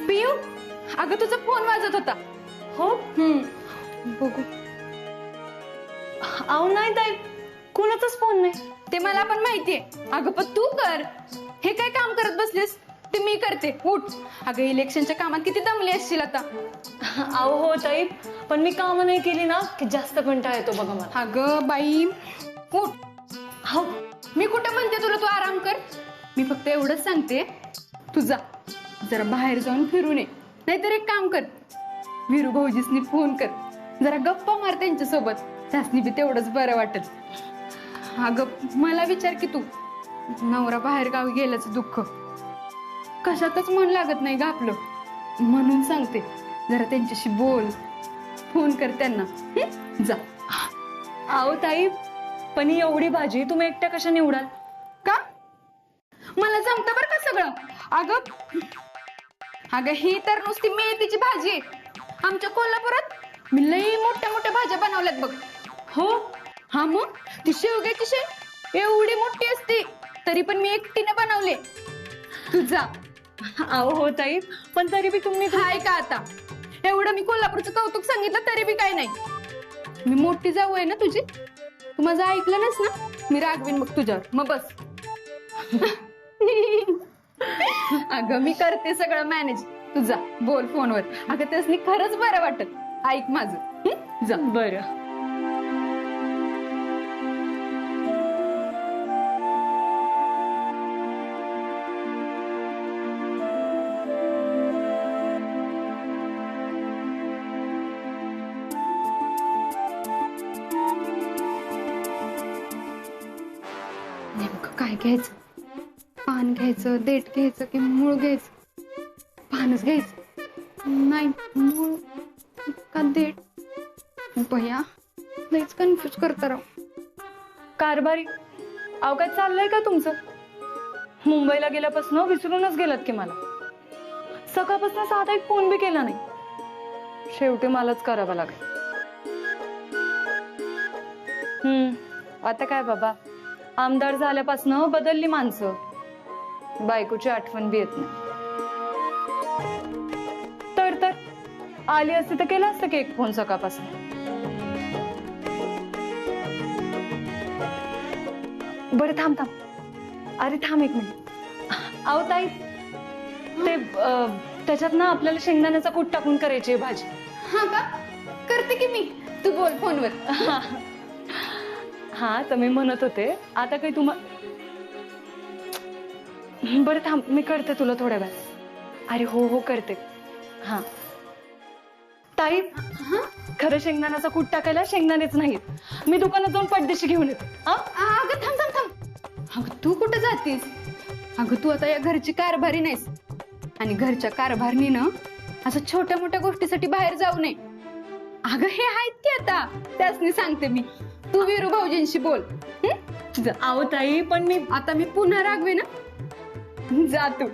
पियू, अगं तुझा फोन वाजत होता. हो बघू. अहो नाही ताई, कुणाचाच फोन नाही. ते मला पण माहितीये. अगं पण तू कर. हे काय काम करत बसलीस? ते मी करते. उठ. अगं इलेक्शनच्या कामात किती दमली असशील आता. अहो हो ताई, पण मी काम नाही केली ना की जास्त कंटाळा येतो बघा मला. अगं बाई उठ. हो मी कुठं म्हणते तुला तू आराम कर. मी फक्त एवढंच सांगते, तू जा जरा बाहेर जाऊन फिरून ये. नाहीतर एक काम कर, वीरू भाऊजीसनी फोन कर, जरा गप्पा मार त्यांच्यासोबत. त्यासनी बी तेवढंच बरं वाटेल. अगं मला विचार की तू, नवरा बाहेर गावी गेल्याचं दुःख कशातच मन लागत नाही ग आपलं. म्हणून सांगते, जरा त्यांच्याशी बोल, फोन कर त्यांना. जा. अहो ताई, पण ही एवढी भाजी तुम्ही एकट्या कशा निवडाल? का? मला जमतं बरं का सगळं. अगं अगं ही तर नुसती मेथीची भाजी आहे. आमच्या कोल्हापुरात मी लई मोठ्या मोठ्या भाज्या बनवल्यात बघ. हो हा मग ती शेवग्याची शेंग एवढी मोठी असते, तरी पण मी एकटीने बनवले. तू जा. अहो हो ताई, पण तरी बी तुम्ही हाय का आता एवढं मी कोल्हापूरचं कौतुक सांगितलं तरी बी काय नाही. मी मोठी जाऊ आहे ना तुझी. तू माझं ऐकलं नाहीस ना, मी रागवीन मग तुझ्यावर. मग बस. अगं मी करते सगळं मॅनेज. तू जा बोल फोनवर. अगं त्यासनी खरंच बरं वाटत. ऐक माझं. जा. बरं. नेमकं काय घ्यायचं? पान घ्यायचं, देठ घ्यायचं की मूळ घ्यायचं? पानच घ्यायचं. नाही मूळ का देठ? बया लईच कन्फ्युज करता राव. कारभारी, अहो काय चाललंय का तुमचं? मुंबईला गेल्यापासून विसरूनच गेलात की मला. सकाळपासून साधा एक फोन बी केला नाही. शेवटी मलाच करावा लागेल. आता काय बाबा, आमदार झाल्यापासून बदलली माणसं. बायकोची आठवण बी येत नाही. तर आली असती तर केला असतं की एक फोन सकाळपासून. बरं थांब. अरे थांब एक मिनिट. अहो ताई, ते त्याच्यात ना आपल्याला शेंगदाण्याचा कूट टाकून करायची भाजी. हा का? करते की मी. तू बोल फोनवर. हा तर मी म्हणत होते, आता काही बरं थांब, मी करते तुला थोड्या वेळ. अरे हो करते. हा ताई, खरं शेंगदाण्याचा कूट टाकायला शेंगदाणेच नाहीत. मी दुकानात जाऊन पटदिशी घेऊन येते. अगं थांब. अगं तू कुठं जातीस? अगं तू आता या घरची कारभारी नाहीस, आणि घरच्या कारभारणीनं असं छोट्या मोठ्या गोष्टीसाठी बाहेर जाऊ नये. अगं हे आहेत की आता, त्यासनी सांगते मी. तू वीरू भाऊजींशी बोल. जा. अहो ताई, पण मी आता मी पुन्हा रागवे ना. जा तू.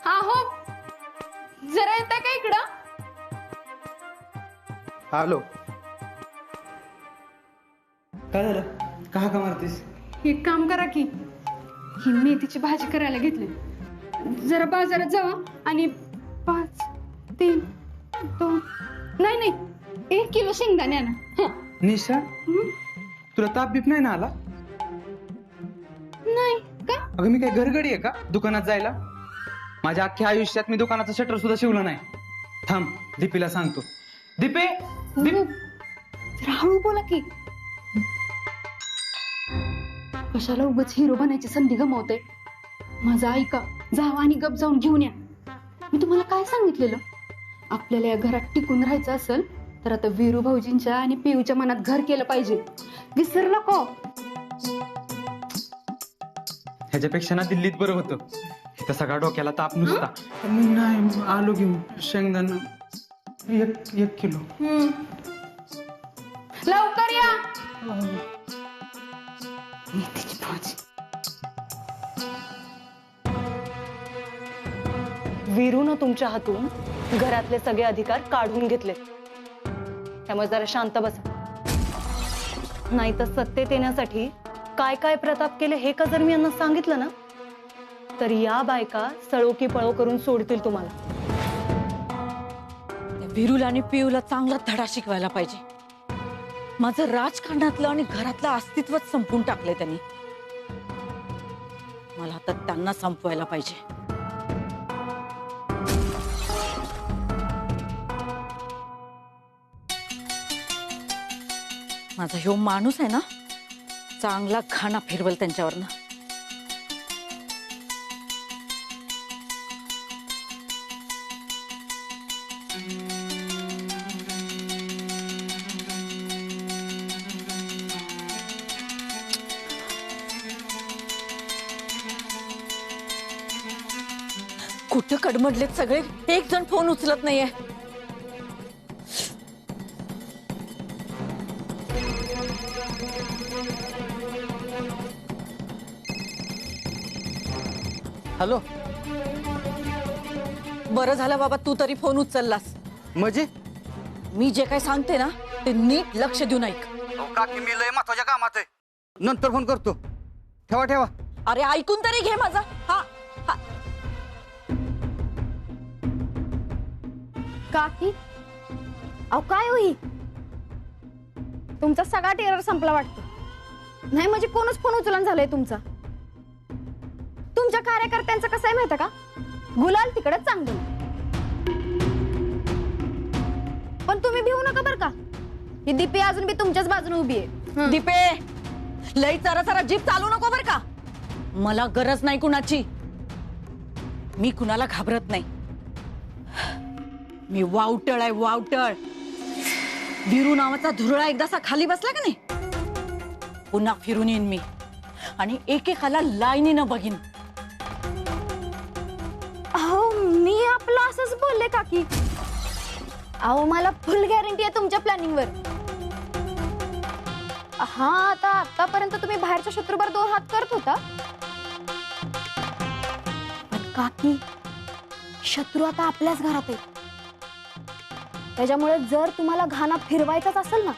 आहो जरा येता का इकडं? आलो. काय झालं? का मारतीस? एक काम करा की, ही मेथीची भाजी करायला घेतली. जरा बाजारात जावा आणि 5, 3, 2 नाही 1 किलो शेंगदाणे आणा. निशा, तुला ताप बीप नाही ना आला? नाही का? अगं मी काय घरगडी आहे का दुकानात जायला? माझ्या अख्ख्या आयुष्यात मी दुकानाचं शटर सुद्धा शिवलं नाही. थांब, दीपीला सांगतो. दीपे, जरा हळू बोला की. कशाला उगाच हिरो बनायची संधी गमावते? माझं ऐका, जावा आणि गप जाऊन घेऊन या. मी तुम्हाला काय सांगितलेलं? आपल्याला या घरात टिकून राहायचं असेल तर आता वीरू भाऊजींच्या आणि पियूच्या मनात घर केलं पाहिजे. विसरलं का? ह्याच्यापेक्षा ना दिल्लीत बरं होतं. त्या सगळ्या डोक्याला ताप नुसता. नाही आलो घेऊन शेंगदाणा 1 किलो. लवकर या. मेथीची भाजी. वीरूनं तुमच्या हातून घरातले सगळे अधिकार काढून घेतले, त्यामुळे जरा शांत बसा. नाही तर सत्तेत येण्यासाठी काय काय प्रताप केले हे का जर मी यांना सांगितलं ना, तर या बायका सळो की पळो करून सोडतील तुम्हाला. वीरूला आणि पियूला चांगला धडा शिकवायला पाहिजे. माझं राजकारणातलं आणि घरातलं अस्तित्वच संपून टाकलंय त्यांनी. मला आता त्यांना संपवायला पाहिजे. माझा ह्यो माणूस आहे ना, चांगला घाणा फिरवल त्यांच्यावरनं. कुठं कडमडलेत सगळे, एक जण फोन उचलत नाहीये. हॅलो. बरं झालं बाबा तू तरी फोन उचललास. म्हणजे मी जे काय सांगते ना ते नीट लक्ष देऊन ऐक. काकी मी लय महत्वाच्या कामात आहे, नंतर फोन करतो. ठेवा ठेवा. अरे ऐकून तरी घे माझा. हा हा. काकी अहो काय होई, तुमचा सगळा टेरर संपला वाटतं. नाही म्हणजे कोणच फोन उचलन झालंय तुमचा. तुमच्या कार्यकर्त्यांचं कसं आहे माहिती का, गुलाल तिकडे चांगलं. पण तुम्ही भिवू नका बर का, ही दीपी अजून बी तुमच्याच बाजूने उभी आहे. दीपे लई चरा जीप चालू नको बर का. मला गरज नाही कुणाची, मी कुणाला घाबरत नाही. मी वावटळ आहे वावटळ. वीरू नावाचा धुरळा एकदासा खाली बसला का नाही, पुन्हा फिरून येईन मी आणि एकेकाला लाईनीनं बघीन. अहो मी आपलं असंच बोलले काकी. अहो मला फुल गॅरंटी आहे तुमच्या प्लॅनिंग वर. हा आता आतापर्यंत तुम्ही बाहेरच्या शत्रूवर 2 हात करत होता, पण काकी शत्रू आता आपल्याच घरात आहे. त्याच्यामुळे जर तुम्हाला घाणा फिरवायचाच असेल ना,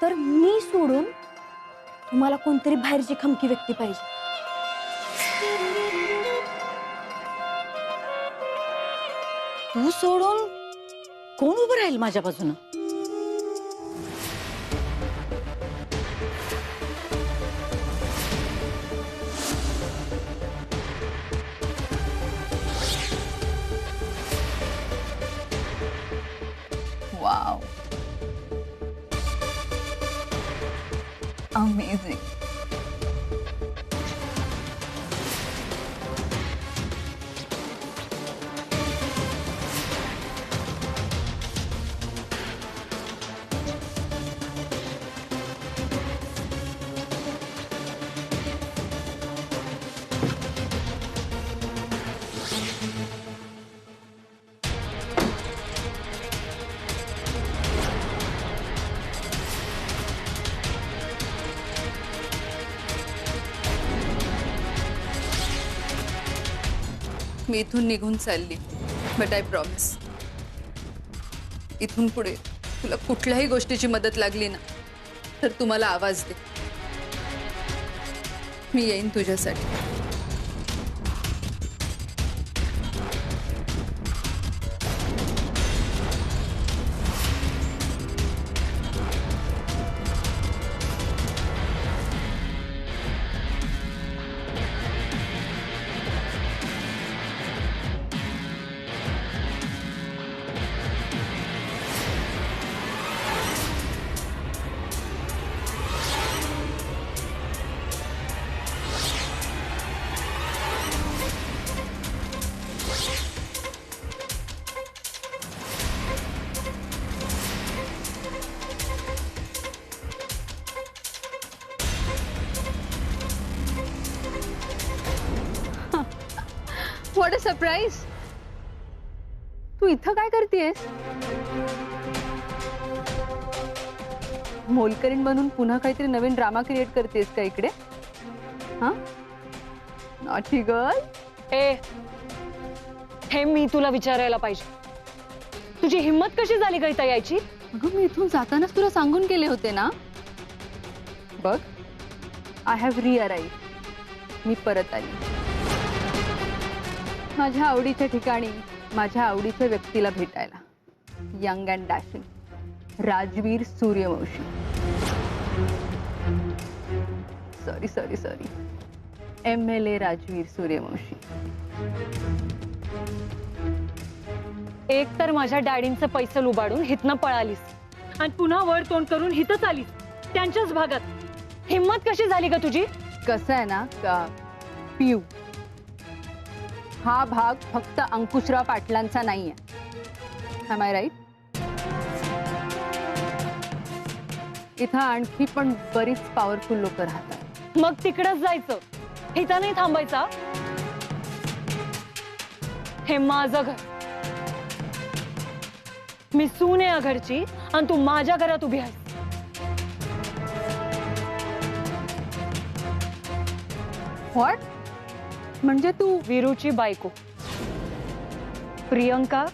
तर मी सोडून तुम्हाला कोणतरी बाहेरची खमकी व्यक्ती पाहिजे. तू सोडून कोण उभं राहील माझ्या बाजूनं? Wow, amazing. मी इथून निघून चालली, बट आय प्रॉमिस इथून पुढे तुला कुठल्याही गोष्टीची मदत लागली ना, तर तुम्हाला आवाज दे. मी येईन तुझ्यासाठी. What a surprise. तू इथं काय करतेस? मोलकरीण बनून पुन्हा काहीतरी नवीन ड्रामा क्रिएट करतेस का इकडे? हा, नॉटी गर्ल. हे मी तुला विचारायला पाहिजे, तुझी हिंमत कशी झाली का इथं यायची? अगं मी इथून जातानाच तुला सांगून गेले होते ना. बघ, आय हॅव रिअराईव्ह. मी परत आली माझ्या आवडीच्या ठिकाणी, माझ्या आवडीच्या व्यक्तीला भेटायला. Young and dashing Rajveer Suryavanshi. Sorry MLA Rajveer Suryavanshi. एक तर माझ्या डॅडींचे पैसे लुबाडून हितनं पळालीस आणि पुन्हा वर तोंड करून हितच आलीस त्यांच्याच भागात. हिम्मत कशी झाली का तुझी? कसं आहे ना का पिऊ, हा भाग फक्त अंकुशराव पाटलांचा नाहीये. Am I right? इथं आणखी पण बरीच पॉवरफुल लोक राहतात. मग तिकडच जायचं, इथं नाही थांबायचा. हे माझं घर, मी सून आहे या घरची आणि तू माझ्या घरात उभी आहेस. व्हॉट? म्हणजे तू वीरूची बायको प्रियंका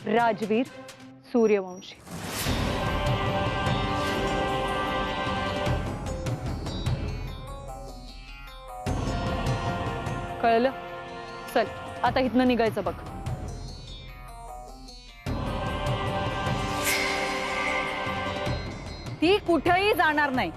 राजवीर सूर्यवंशी. कळलं? चल आता इथनं निघायचं बघ. ती कुठेही जाणार नाही.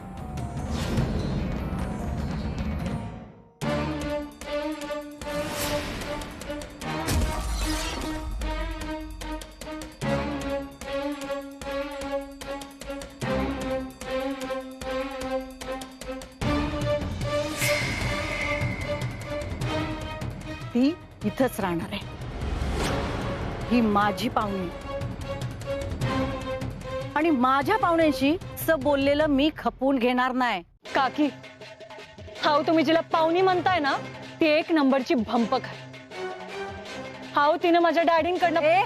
ती इथंच राहणार आहे. ही माझी पाहुणी आणि माझ्या पाहुण्यांशी असं बोललेलं मी खपवून घेणार नाही. काकी, हाव तुम्ही जिला पाहुणी म्हणताय ना, ती एक नंबरची भंपक आहे. हाव तिने माझ्या डॅडींकडनं ए,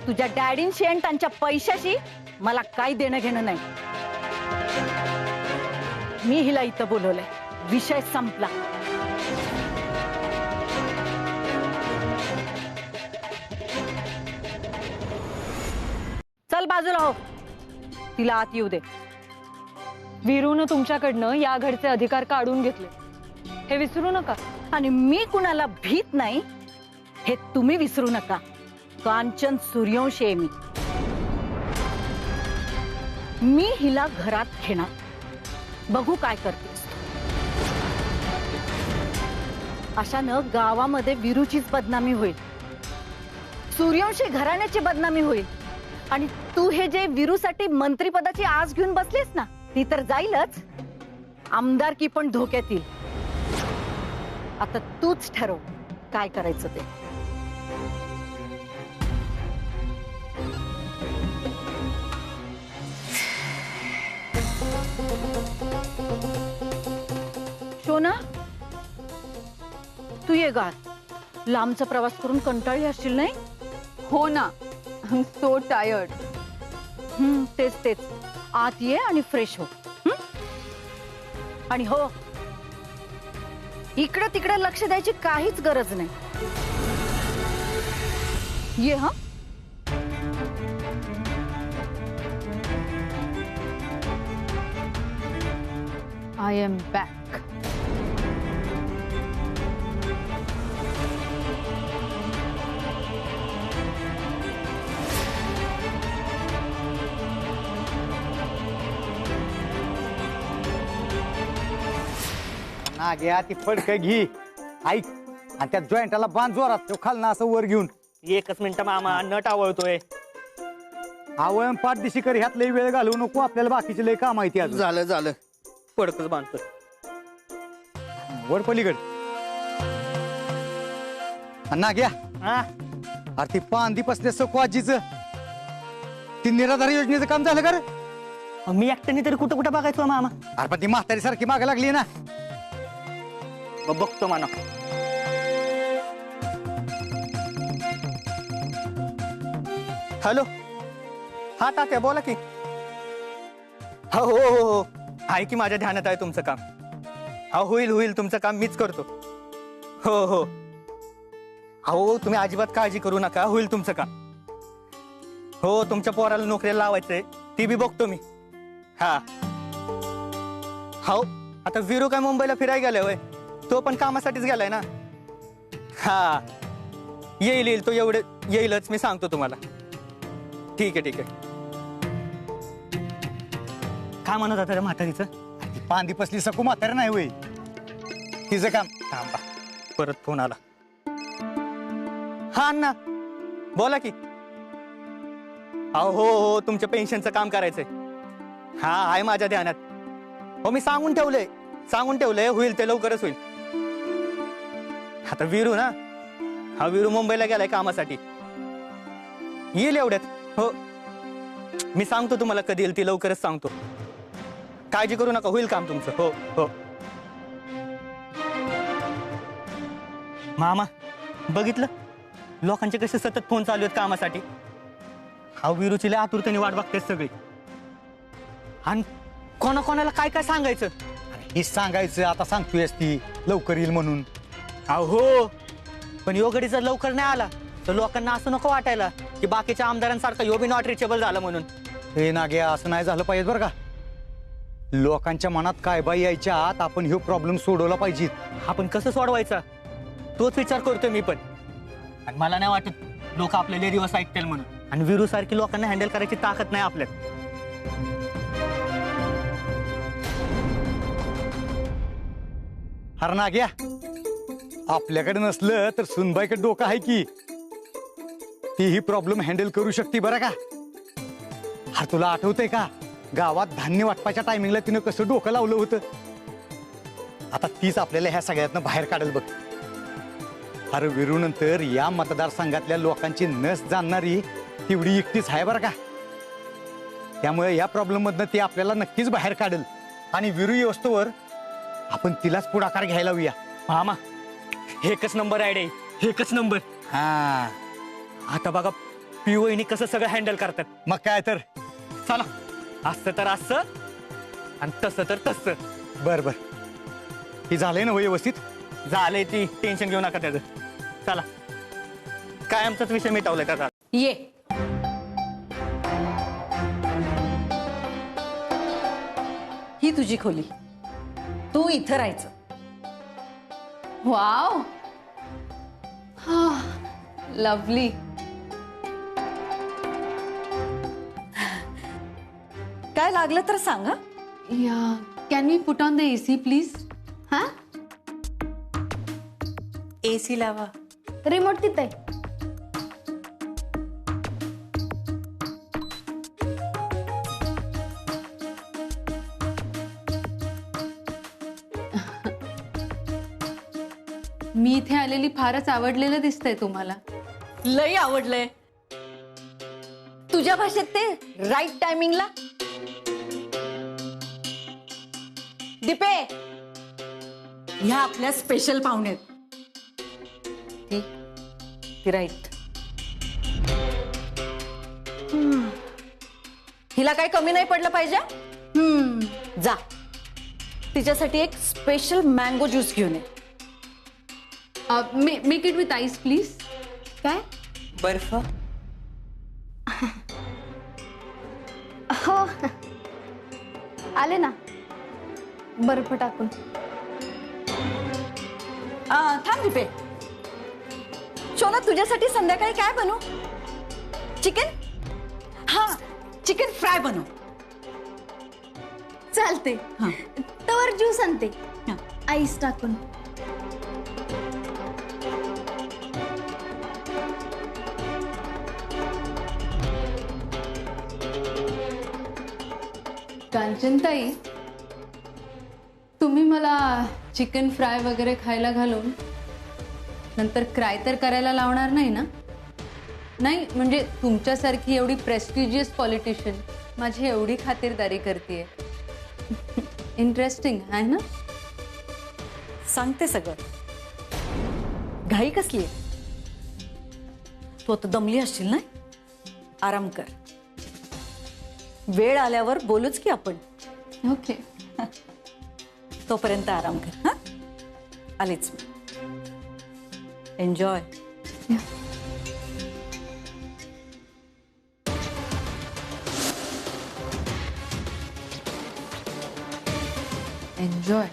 तुझ्या डॅडींशी आणि त्यांच्या पैशाशी मला काही देणं घेणं नाही. मी हिला इथं बोलवलंय, विषय संपला. चल बाजूला हो, तिला आत येऊ दे. वीरूनं तुमच्याकडनं या घरचे अधिकार काढून घेतले, हे विसरू नका. आणि मी कुणाला भीत नाही हे तुम्ही विसरू नका. कांचन सूर्यवंशी आहे मी हिला घरात घेणार. बघू काय करतेस. अशानं गावामध्ये वीरूचीच बदनामी होईल, सूर्यवंशी घराण्याची बदनामी होईल. आणि तू हे जे वीरूसाठी मंत्रीपदाची आस घेऊन बसलीस ना, ती तर जाईलच, आमदारकी पण धोक्यात येईल. आता तूच ठरव काय करायचं ते. शोना, तू ये गा. लांबचा प्रवास करून कंटाळली असशील नाही? हो ना, आय एम सो टायर्ड. तेच आत ये आणि फ्रेश हो. आणि हो, इकडे तिकडे लक्ष द्यायची काहीच गरज नाही. ये हा. I am back. ना घ्या ती फडकं घे, ऐक, आणि त्या जॉईंटाला बांध जोरात, तो खालना असं वर घेऊन. एकच मिनिट मामा, नट आवळतोय. आवळण पाठ दिशी कर, ह्यात लय वेळ घालवू नको, आपल्याला बाकीचे लय काम माहिती अजून. झालं पडकच बांधतोय. वर पलीकड ना घ्या. हा, अरे ती पांदी पसले सखवाजीच ती निराधार योजनेचं काम झालं का रे? मी एकट्याने तरी कुठं कुठं बघायचो मामा. अरे पण ती म्हातारी सारखी मागे लागली ना. बघतो माना. हॅलो, हा तात्या बोला की. हो, आहे की माझ्या ध्यानात आहे तुमचं काम. हा, होईल तुमचं काम मीच करतो. हो, अहो तुम्ही अजिबात काळजी करू नका, होईल तुमचं काम. हो तुमच्या पोराला नोकरीला लावायचंय, ती बी बघतो मी. हा हो आता विरू काय मुंबईला फिरायला गेलाय होय? तो पण कामासाठीच गेलाय ना. हा येईल तो येईलच, मी सांगतो तुम्हाला. ठीक आहे. काय म्हणत होता रे म्हातारीचं? पांदी पसली सकू म्हातारे नाही होय, तिचं काम. थांबा, परत फोन आला. हा अण्णा बोला की. अहो हो तुमच्या पेन्शनचं काम करायचंय. हा आहे माझ्या ध्यानात. हो मी सांगून ठेवलंय, होईल ते लवकरच होईल. आता विरू ना, हा विरू मुंबईला गेलाय कामासाठी, येईल एवढ्यात. हो मी सांगतो तुम्हाला कधी येईल ती, लवकरच सांगतो. काळजी करू नका, होईल काम तुमचं. हो मामा बघितलं लोकांचे कसे सतत फोन चालू आहेत कामासाठी. हा विरूची लय आतुरतेने वाट बघते सगळी. आणि कोणाला काय सांगायचं? हे सांगायचं आता सांगतोयस ती लवकर येईल म्हणून. हो पण योगडी जर लवकर नाही आला तर लोकांना असं नको वाटायला की बाकीच्या आमदारांसारखा यो बी नॉट रिचेबल झाला म्हणून. हे नाग्या, असं नाही झालं पाहिजे बरं का. लोकांच्या मनात काय बाई यायच्या आत आपण हे प्रॉब्लेम सोडवला पाहिजे. आपण कसं सोडवायचा तोच विचार करतोय मी पण. आणि मला नाही वाटत लोक आपले दिवस ऐकतील म्हणून. आणि विरू सारखी लोकांना हँडल करायची ताकद नाही आपल्यात. अरे नाग्या, आपल्याकडे नसलं तर सुनबाईकडे डोकं आहे की, ती ही प्रॉब्लेम हँडल करू शकते बरं का. अरे तुला आठवतंय का गावात धान्य वाटपाच्या टायमिंगला तिनं कसं डोकं लावलं होतं. आता तीच आपल्याला ह्या सगळ्यातनं बाहेर काढेल बघ. अरे विरू नंतर या मतदारसंघातल्या लोकांची नस जाणणारी तेवढी एकटीच आहे बरं का. त्यामुळे या प्रॉब्लेम मधनं ती आपल्याला नक्कीच बाहेर काढेल. आणि विरू येऊस्तोवर आपण तिलाच पुढाकार घ्यायला हवूया. मामा एकच नंबर आयडिया, एकच नंबर. हा आता बघा पिवईनी कसं सगळं हँडल करतात. मग काय तर. चला असं तर असं आणि तसं तर तसं. बर ती झालंय ना हो व्यवस्थित? झालंय, ती टेन्शन घेऊ नका त्याचं. चला काय आमचाच विषय मिटवलाय त्याचा. ये ही तुझी खोली, तू इथं राहायचं. वाव, हा लवली. काय लागलं तर सांग. हं? या can we put on the AC please? हा AC लावा. रिमोट तिथे आहे. मी इथे आलेली फारच आवडलेलं दिसतंय तुम्हाला. लय आवडलंय. तुझ्या भाषेत ते राईट टायमिंगला. दीपे, ह्या आपल्या स्पेशल पाहुण्यात. ती राईट. हिला काही कमी नाही पडलं पाहिजे. जा तिच्यासाठी एक स्पेशल मँगो ज्यूस घेऊन ये. Make it with ice please. काय? बर्फ. हो आले ना बर्फ टाकून. थांब दीपे. शोना तुझ्यासाठी संध्याकाळी काय बनवू? चिकन. हा चिकन फ्राय बनव. चालते. तवर ज्यूस आणते हा. आईस टाकून. कांचनताई, तुम्ही मला चिकन फ्राय वगैरे खायला घालून नंतर क्राय तर करायला लावणार नाही ना? नाही म्हणजे तुमच्यासारखी एवढी प्रेस्टिजियस पॉलिटिशियन माझी एवढी खातिरदारी करतेय. इंटरेस्टिंग आहे ना? सांगते सगळं. घाई कसली? तू आता दमली असशील ना? आराम कर. वेळ आल्यावर बोलूच की आपण. ओके. तोपर्यंत आराम कर. हा आलीच. एन्जॉय. एन्जॉय